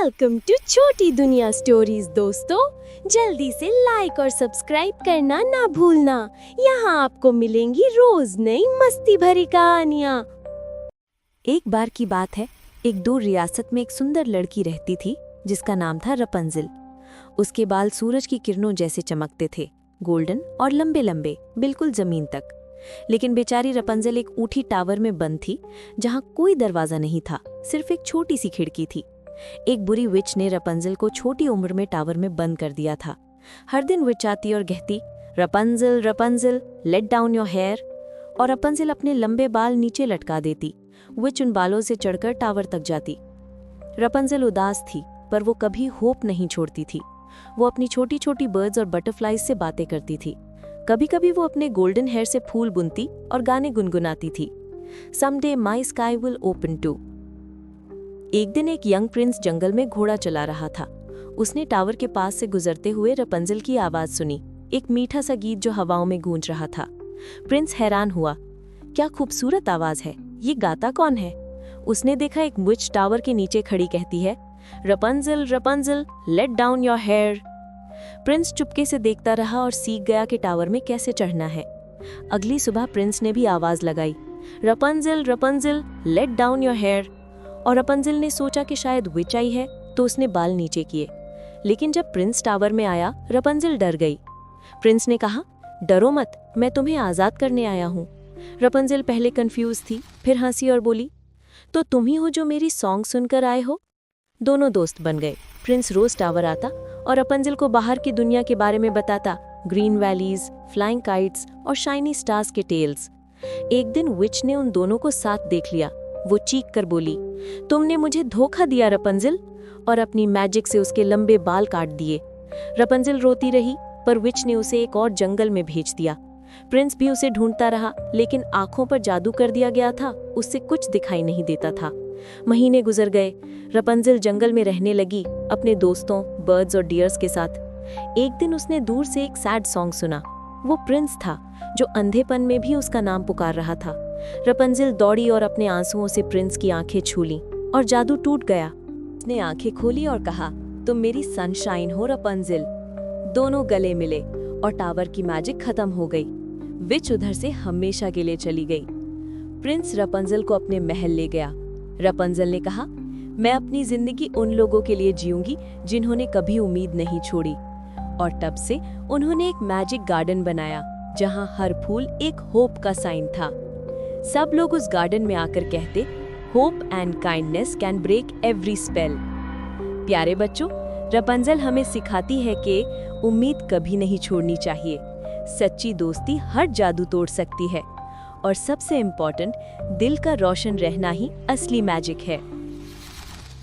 Welcome to छोटी दुनिया stories दोस्तों। जल्दी से लाइक और सब्सक्राइब करना ना भूलना। यहाँ आपको मिलेंगी रोज नई मस्ती भरी कहानियाँ। एक बार की बात है, एक दूर रियासत में एक सुंदर लड़की रहती थी जिसका नाम था रपंजिल। उसके बाल सूरज की किरणों जैसे चमकते थे, गोल्डन और लंबे लंबे, बिल्कुल जमीन तक। लेकिन बेचारी रपंजिल एक ऊंची टावर में बंद थी जहां कोई दरवाजा नहीं था, सिर्फ एक छोटी सी खिड़की थी। एक बुरी विच ने रपंजिल को छोटी उम्र में टावर में बंद कर दिया था। हर दिन विच आती और कहती, रपंजिल Rapunzel let down your hair, और रपंजिल अपने लंबे बाल नीचे लटका देती। विच उन बालों से चढ़कर टावर तक जाती। रपंजिल उदास थी, पर वो कभी होप नहीं छोड़ती थी। वो अपनी छोटी छोटी बर्ड्स और बटरफ्लाइज से बातें करती थी। कभी कभी वो अपने गोल्डन हेयर से फूल बुनती और गाने गुनगुनाती थी। Someday my sky will open too. एक दिन एक यंग प्रिंस जंगल में घोड़ा चला रहा था। उसने टावर के पास से गुजरते हुए रपंजिल की आवाज सुनी, एक मीठा सा गीत जो हवाओं में गूंज रहा था। प्रिंस हैरान हुआ, क्या खूबसूरत आवाज है, ये गाता कौन है? उसने देखा एक विच टावर के नीचे खड़ी कहती है, Rapunzel Rapunzel let down your hair. Prince चुपके से देखता रहा और सीख गया कि टावर में कैसे चढ़ना है। अगली सुबह प्रिंस ने भी आवाज लगाई, रपंजिल Rapunzel let down your hair. और रपंजिल ने सोचा कि शायद विच आई है, तो उसने बाल नीचे किए। लेकिन जब प्रिंस टावर में आया, रपंजिल डर गई। प्रिंस ने कहा, डरो मत, मैं तुम्हें आजाद करने आया हूँ। रपंजिल पहले कंफ्यूज थी, फिर हंसी और बोली, तो तुम ही हो जो मेरी सॉन्ग सुनकर आए हो? दोनों दोस्त बन गए। प्रिंस रोज टावर आता और रपंजिल को बाहर की दुनिया के बारे में बताता, ग्रीन वैलीज, फ्लाइंग काइट्स और शाइनी स्टार्स के टेल्स। एक दिन विच ने उन दोनों को साथ देख लिया। वो चीख कर बोली, तुमने मुझे धोखा दिया रपंजिल, और अपनी मैजिक से उसके लंबे बाल काट दिए। रपंजिल रोती रही, पर विच ने उसे एक और जंगल में भेज दिया। प्रिंस भी उसे ढूंढता रहा, लेकिन आंखों पर जादू कर दिया गया था, उससे कुछ दिखाई नहीं देता था। महीने गुजर गए। रपंजिल जंगल में रहने लगी, अपने दोस्तों, बर्ड्स और डियर्स के साथ। एक दिन उसने दूर से एक सैड सॉन्ग सुना। वो प्रिंस था जो अंधेपन में भी उसका नाम पुकार रहा था। रपंजिल दौड़ी और अपने आंसुओं से प्रिंस की आंखें छू लीं, और जादू टूट गया। उसने आंखें खोली और कहा, तुम मेरी सनशाइन हो रपंजिल। दोनों गले मिले और टावर की मैजिक खत्म हो गई। विच उधर से हमेशा के लिए चली गई। प्रिंस रपंजिल को अपने महल ले गया। रपंजिल ने कहा, मैं अपनी जिंदगी उन लोगों के लिए जीऊंगी जिन्होंने कभी उम्मीद नहीं छोड़ी। और तब से उन्होंने एक मैजिक गार्डन बनाया जहां हर फूल एक होप का साइन था। सब लोग उस गार्डन में आकर कहते, hope and kindness can break every spell. प्यारे बच्चों, रपंजिल हमें सिखाती है कि उम्मीद कभी नहीं छोड़नी चाहिए। सच्ची दोस्ती हर जादू तोड़ सकती है, और सबसे इम्पोर्टेंट, दिल का रोशन रहना ही असली मैजिक है।